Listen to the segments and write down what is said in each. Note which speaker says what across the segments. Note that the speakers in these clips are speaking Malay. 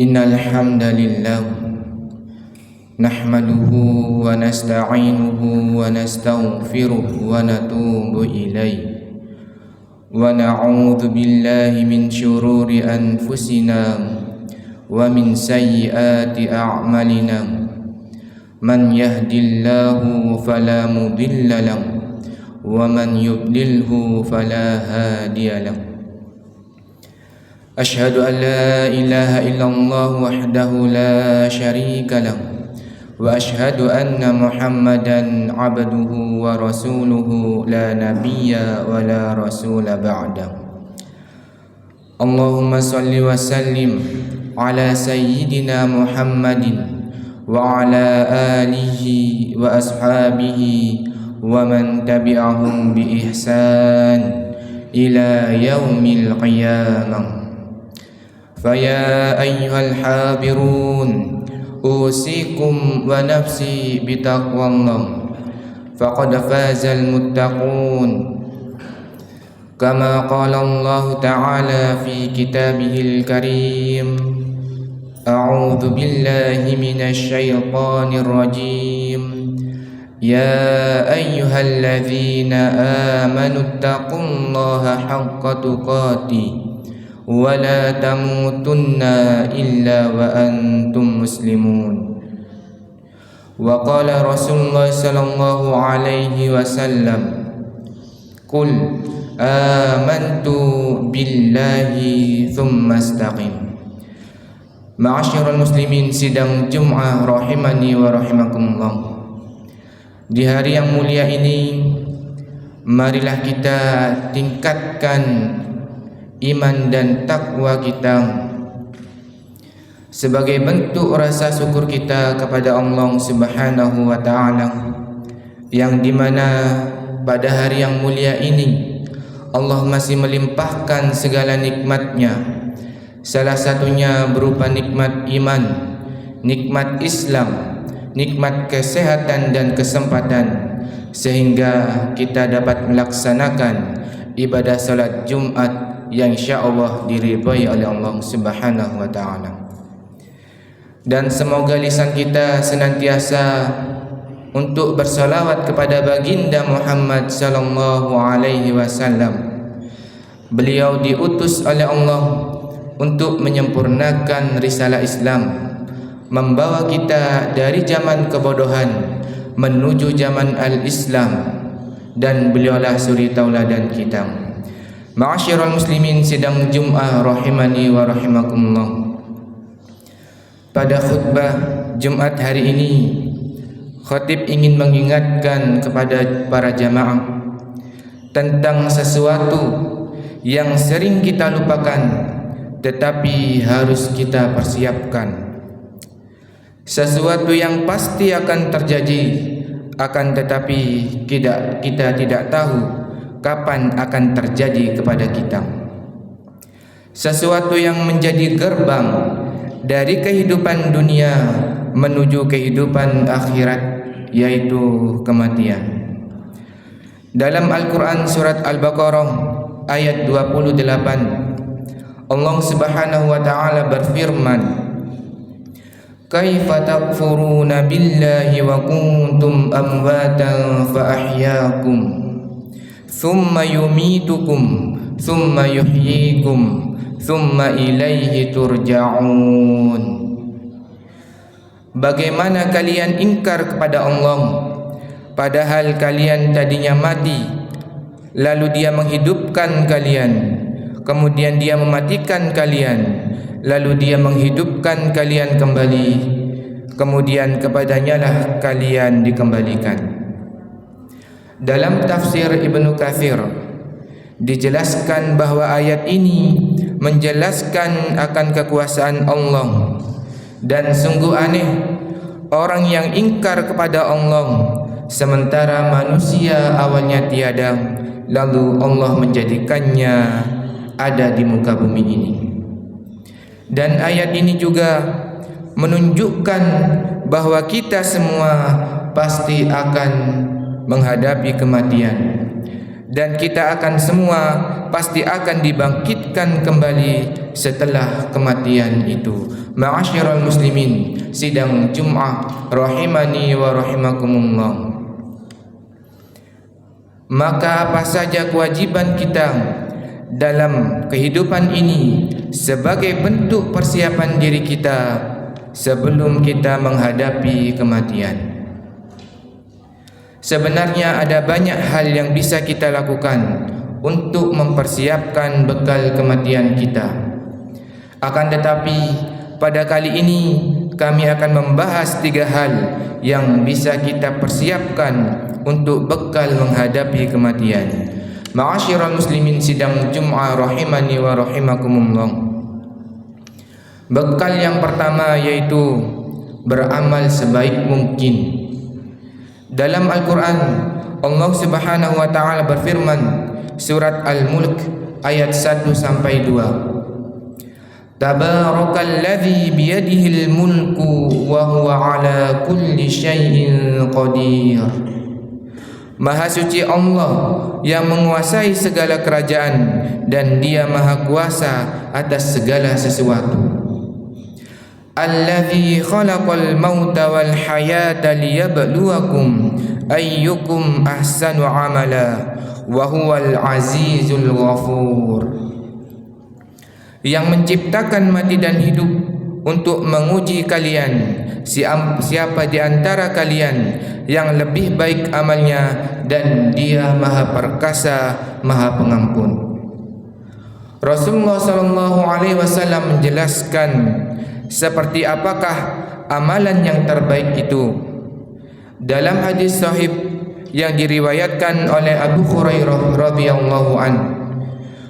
Speaker 1: Innal hamdalillah nahmaduhu wa nasta'inuhu wa nastaghfiruh wa natubu ilayh wa na'udzu billahi min syururi anfusina wa min sayyiati a'malina. Man yahdillahu fala mudilla lahu wa man yudlilhu fala hadiya lahu. Ashhadu an la ilaha illallah wahdahu la syarika lahu wa ashhadu anna Muhammadan abduhu wa rasuluhu la nabiyya wa la rasula ba'da. Allahumma salli wa sallim ala sayyidina Muhammadin wa ala alihi wa ashabihi wa man tabi'ahum bi ihsan ila yaumil qiyamah. Faya ayyuhal habirun usikum wa nafsi bitaqwallah faqad fazal muttaqun. Kama qala Allah ta'ala fi kitabihil karim. A'udzu billahi minasy syaithanir rajim. Ya ayyuhalladzina amanu taqullaha haqqa tuqatih wa la tamutunna illa wa antum muslimun. Wa qala Rasulullah sallallahu alaihi wasallam, qul amantu billahi thumma istaqim. Ma'asyiral muslimin, sidang Jum'ah rahimani wa rahimakumullah. Di hari yang mulia ini, marilah kita tingkatkan iman dan takwa kita sebagai bentuk rasa syukur kita kepada Allah Subhanahu wa ta'ala, yang dimana pada hari yang mulia ini Allah masih melimpahkan segala nikmatnya. Salah satunya berupa nikmat iman, nikmat Islam, nikmat kesehatan dan kesempatan, sehingga kita dapat melaksanakan ibadah salat Jumat yang insyaAllah diridhai oleh Allah Subhanahu wa ta'ala. Dan semoga lisan kita senantiasa untuk bersalawat kepada baginda Muhammad sallallahu alaihi wasallam. Beliau diutus oleh Allah untuk menyempurnakan risalah Islam, membawa kita dari zaman kebodohan menuju zaman al-Islam, dan beliaulah suri tauladan kita. Ma'asyiral muslimin, sidang Jum'ah rahimani wa rahimakumullah. Pada khutbah Jumat hari ini, khatib ingin mengingatkan kepada para jamaah tentang sesuatu yang sering kita lupakan tetapi harus kita persiapkan. Sesuatu yang pasti akan terjadi, akan tetapi kita tidak tahu kapan akan terjadi kepada kita. Sesuatu yang menjadi gerbang dari kehidupan dunia menuju kehidupan akhirat, yaitu kematian. Dalam Al-Quran surat Al-Baqarah ayat 28, Allah Subhanahu wa ta'ala berfirman, kaifa takfuruna billahi wa kuntum amwatan fa ahyaakum thumma yumitukum thumma yuhyikum thumma ilaihi turja'un. Bagaimana kalian ingkar kepada Allah padahal kalian tadinya mati, lalu Dia menghidupkan kalian, kemudian Dia mematikan kalian, lalu Dia menghidupkan kalian kembali, kemudian kepadanya lah kalian dikembalikan. Dalam tafsir Ibnu Katsir dijelaskan bahwa ayat ini menjelaskan akan kekuasaan Allah, dan sungguh aneh orang yang ingkar kepada Allah sementara manusia awalnya tiada, lalu Allah menjadikannya ada di muka bumi ini. Dan ayat ini juga menunjukkan bahwa kita semua pasti akan menghadapi kematian, dan kita akan semua pasti akan dibangkitkan kembali setelah kematian itu. Ma'asyiral muslimin, sidang Jum'ah rahimani wa rahimakumullah. Maka apa saja kewajiban kita dalam kehidupan ini sebagai bentuk persiapan diri kita sebelum kita menghadapi kematian? Sebenarnya ada banyak hal yang bisa kita lakukan untuk mempersiapkan bekal kematian kita. Akan tetapi pada kali ini kami akan membahas 3 hal yang bisa kita persiapkan untuk bekal menghadapi kematian. Ma'asyiral muslimin, sidang Jum'ah rahimani wa rahimakumullah. Bekal yang pertama yaitu beramal sebaik mungkin. Dalam Al-Quran, Allah Subhanahu wa ta'ala berfirman, surat Al-Mulk ayat 1-2. Tabarakalladzi biyadihil mulku wa huwa ala kulli syai'in qadir. Maha suci Allah yang menguasai segala kerajaan dan Dia maha kuasa atas segala sesuatu. Alladzi khalaqal mauta wal hayata liyabluwakum ayyukum ahsanu amala wa huwal azizul ghafur. Yang menciptakan mati dan hidup untuk menguji kalian, siapa di antara kalian yang lebih baik amalnya, dan Dia maha perkasa, maha pengampun. Rasulullah SAW menjelaskan seperti apakah amalan yang terbaik itu. Dalam hadis sahih yang diriwayatkan oleh Abu Hurairah radhiyallahu an,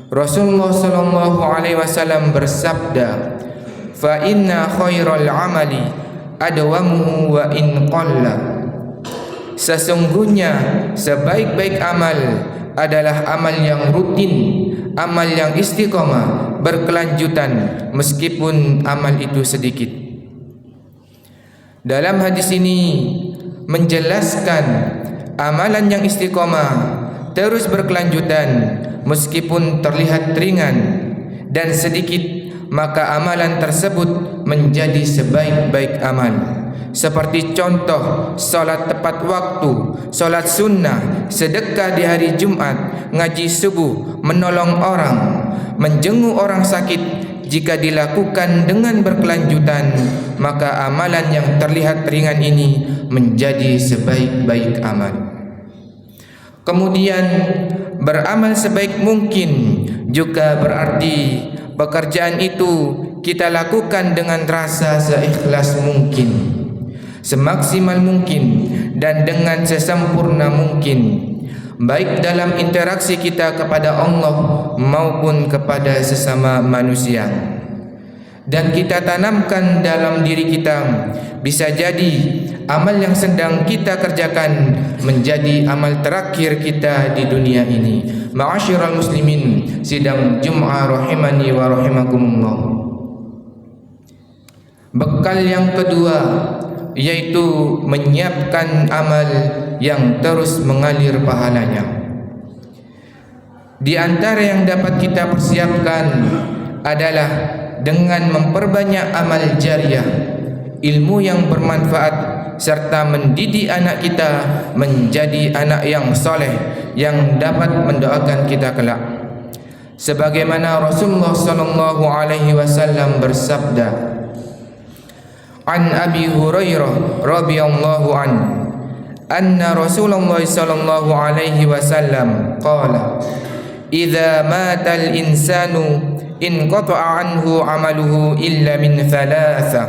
Speaker 1: Rasulullah SAW bersabda, "Fa inna khairal amali adwamuhu wa in qalla." Sesungguhnya sebaik-baik amal adalah amal yang rutin, amal yang istiqamah, berkelanjutan meskipun amal itu sedikit. Dalam hadis ini menjelaskan amalan yang istiqamah terus berkelanjutan meskipun terlihat ringan dan sedikit, maka amalan tersebut menjadi sebaik-baik amal. Seperti contoh solat tepat waktu, solat sunnah, sedekah di hari Jumat, ngaji subuh, menolong orang, menjenguk orang sakit. Jika dilakukan dengan berkelanjutan, maka amalan yang terlihat ringan ini menjadi sebaik-baik amal. Kemudian beramal sebaik mungkin juga berarti pekerjaan itu kita lakukan dengan rasa seikhlas mungkin, semaksimal mungkin, dan dengan sesempurna mungkin, baik dalam interaksi kita kepada Allah maupun kepada sesama manusia. Dan kita tanamkan dalam diri kita, bisa jadi amal yang sedang kita kerjakan menjadi amal terakhir kita di dunia ini. Ma'asyiral muslimin, sidang Jum'ah rahimani wa rahimakumullah. Bekal yang kedua yaitu menyiapkan amal yang terus mengalir pahalanya. Di antara yang dapat kita persiapkan adalah dengan memperbanyak amal jariah, ilmu yang bermanfaat, serta mendidik anak kita menjadi anak yang soleh yang dapat mendoakan kita kelak. Sebagaimana Rasulullah SAW bersabda, An Abi Hurairah radhiyallahu an, anna Rasulullah sallallahu alaihi wasallam qala, idza mata al-insanu inqata'a anhu 'amaluhu illa min thalatha,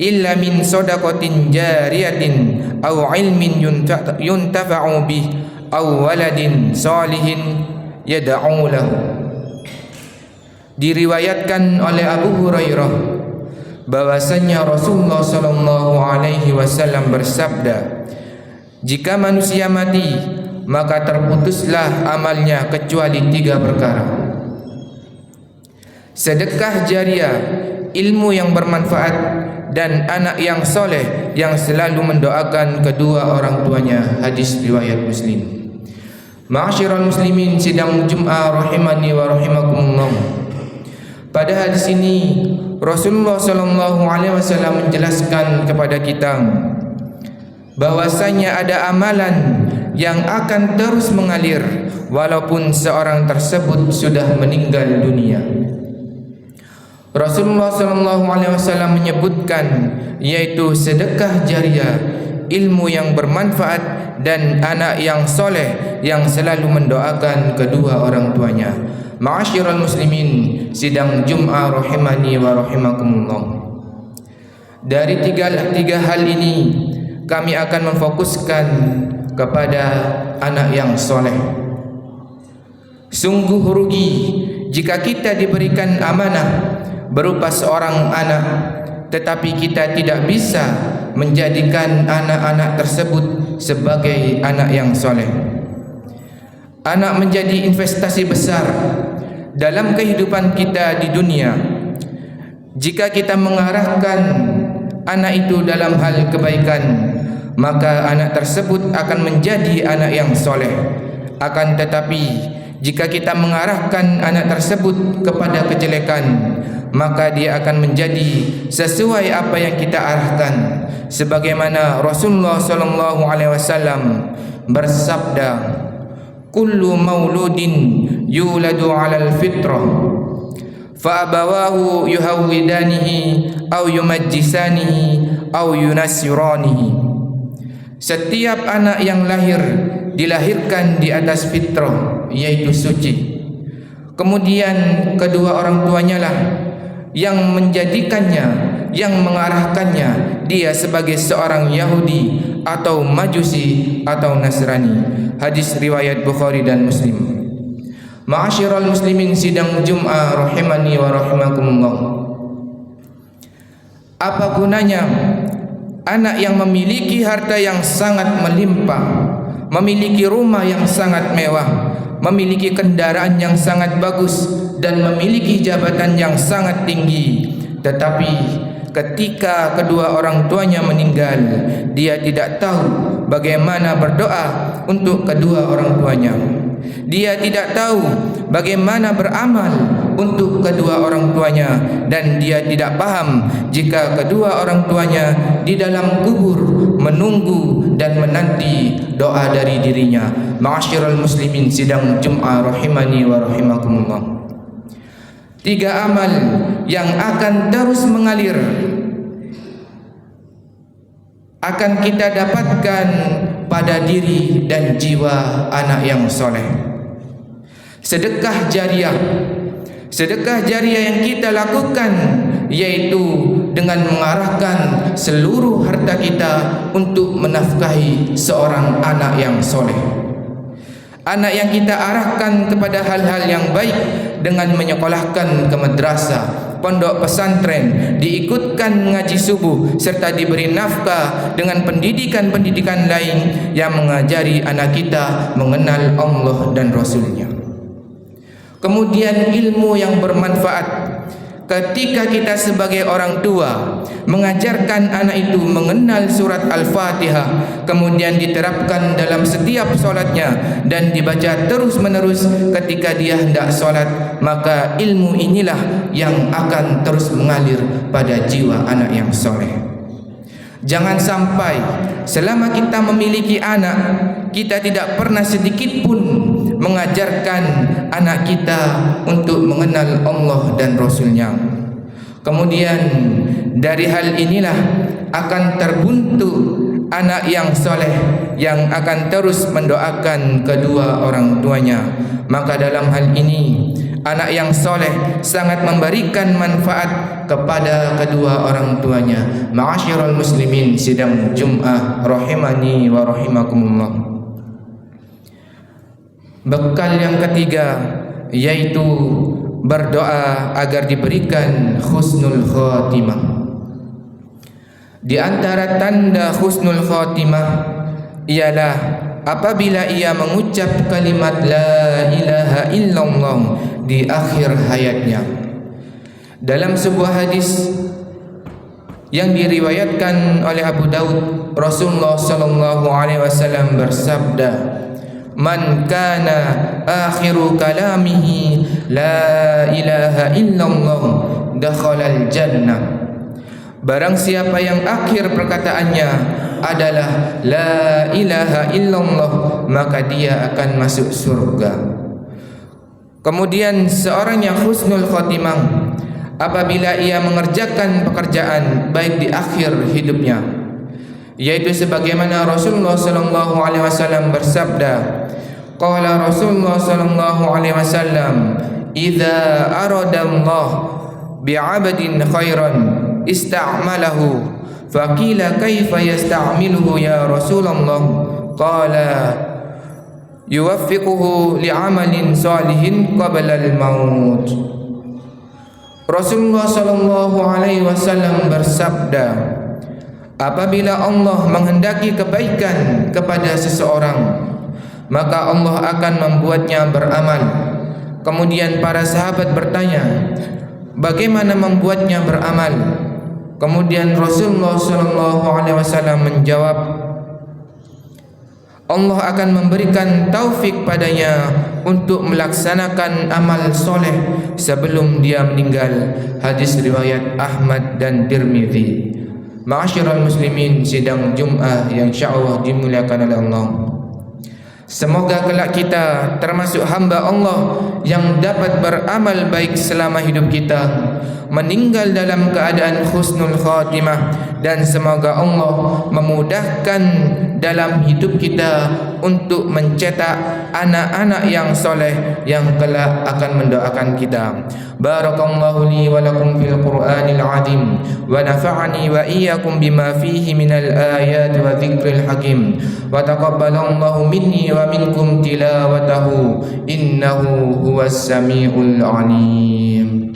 Speaker 1: illa min shadaqatin jariyatin aw 'ilmin yuntafa'u bih aw waladin salihin yad'u lahu. Diriwayatkan oleh Abu Hurairah bahwasanya Rasulullah SAW bersabda, jika manusia mati maka terputuslah amalnya kecuali 3 perkara: sedekah jariah, ilmu yang bermanfaat, dan anak yang soleh yang selalu mendoakan kedua orang tuanya. Hadis riwayat Muslim. Ma'asyiral muslimin sidang Jum'ah rahimani wa rahimakumullah. Pada hadis ini Rasulullah sallallahu alaihi wasallam menjelaskan kepada kita bahwasanya ada amalan yang akan terus mengalir walaupun seorang tersebut sudah meninggal dunia. Rasulullah sallallahu alaihi wasallam menyebutkan yaitu sedekah jariah, ilmu yang bermanfaat dan anak yang soleh yang selalu mendoakan kedua orang tuanya. Ma'asyiral muslimin sidang Jum'ah rahimani wa rahimakumullah. Dari tiga hal ini kami akan memfokuskan kepada anak yang soleh. Sungguh rugi jika kita diberikan amanah berupa seorang anak tetapi kita tidak bisa menjadikan anak-anak tersebut sebagai anak yang soleh. Anak menjadi investasi besar dalam kehidupan kita di dunia. Jika kita mengarahkan anak itu dalam hal kebaikan, maka anak tersebut akan menjadi anak yang soleh. Akan tetapi jika kita mengarahkan anak tersebut kepada kejelekan, maka dia akan menjadi sesuai apa yang kita arahkan. Sebagaimana Rasulullah sallallahu alaihi wasallam bersabda, kullu mauludin yuladu 'alal fitrah fa abawahu yuhawwidanihi aw yumajjisanihi aw yunassiranihi. Setiap anak yang lahir dilahirkan di atas fitrah, yaitu suci. Kemudian kedua orang tuanya lah yang menjadikannya, yang mengarahkannya dia sebagai seorang Yahudi atau Majusi atau Nasrani. Hadis riwayat Bukhari dan Muslim. Ma'asyiral muslimin sidang Jum'ah rahimani wa rahimakumullah. Apa gunanya anak yang memiliki harta yang sangat melimpah, memiliki rumah yang sangat mewah, memiliki kendaraan yang sangat bagus dan memiliki jabatan yang sangat tinggi, tetapi ketika kedua orang tuanya meninggal, dia tidak tahu bagaimana berdoa untuk kedua orang tuanya. Dia tidak tahu bagaimana beramal untuk kedua orang tuanya, dan dia tidak paham jika kedua orang tuanya di dalam kubur menunggu dan menanti doa dari dirinya. Ma'asyiral muslimin sidang Jum'ah rahimani wa rahimakumullah. 3 amal yang akan terus mengalir akan kita dapatkan pada diri dan jiwa anak yang soleh. Sedekah jariah. Sedekah jariah yang kita lakukan yaitu dengan mengarahkan seluruh harta kita untuk menafkahi seorang anak yang soleh. Anak yang kita arahkan kepada hal-hal yang baik dengan menyekolahkan ke madrasah, pondok pesantren, diikutkan ngaji subuh serta diberi nafkah dengan pendidikan-pendidikan lain yang mengajari anak kita mengenal Allah dan Rasulnya. Kemudian ilmu yang bermanfaat. Ketika kita sebagai orang tua mengajarkan anak itu mengenal surat Al-Fatihah, kemudian diterapkan dalam setiap solatnya dan dibaca terus menerus ketika dia hendak solat, maka ilmu inilah yang akan terus mengalir pada jiwa anak yang soleh. Jangan sampai selama kita memiliki anak, kita tidak pernah sedikit pun mengajarkan anak kita untuk mengenal Allah dan Rasulnya. Kemudian dari hal inilah akan terbentuk anak yang soleh yang akan terus mendoakan kedua orang tuanya. Maka dalam hal ini anak yang soleh sangat memberikan manfaat kepada kedua orang tuanya. Ma'asyiral muslimin sidang Jum'ah rahimani wa rahimakumullah. Bekal yang ketiga yaitu berdoa agar diberikan husnul khatimah. Di antara tanda husnul khatimah ialah apabila ia mengucap kalimat la ilaha illallah di akhir hayatnya. Dalam sebuah hadis yang diriwayatkan oleh Abu Daud, Rasulullah sallallahu alaihi wasallam bersabda, man kana akhiru kalamihi la ilaha illallah dakhalal jannah. Barang siapa yang akhir perkataannya adalah la ilaha illallah, maka dia akan masuk surga. Kemudian seorang yang husnul khatimah apabila ia mengerjakan pekerjaan baik di akhir hidupnya, yaitu sebagaimana Rasulullah sallallahu alaihi wasallam bersabda, qala Rasulullah sallallahu alaihi wasallam, idza arada Allah bi'abdin khairan ista'malahu, faqila kaifa yasta'miluhu ya Rasulullah, qala yuwaffiquhu li'amalin salihin qabla al-maut. Rasulullah sallallahu alaihi wasallam bersabda, apabila Allah menghendaki kebaikan kepada seseorang, maka Allah akan membuatnya beramal. Kemudian para sahabat bertanya, bagaimana membuatnya beramal? Kemudian Rasulullah sallallahu alaihi wasallam menjawab, Allah akan memberikan taufik padanya untuk melaksanakan amal soleh sebelum dia meninggal. Hadis riwayat Ahmad dan Tirmidzi. Ma'asyiral muslimin, sidang Jumat yang insyaallah dimuliakan oleh Allah, semoga kelak kita termasuk hamba Allah yang dapat beramal baik selama hidup kita, meninggal dalam keadaan husnul khatimah, dan semoga Allah memudahkan dalam hidup kita untuk mencetak anak-anak yang soleh yang kelak akan mendoakan kita. Barakallahu li wa lakum fil Qur'anil azim wa nafa'ani wa iyyakum bima fihi minal ayati wa dzikril hakim wa taqabbalallahu minni wa minkum tilawatahu innahu huwas samiul alim.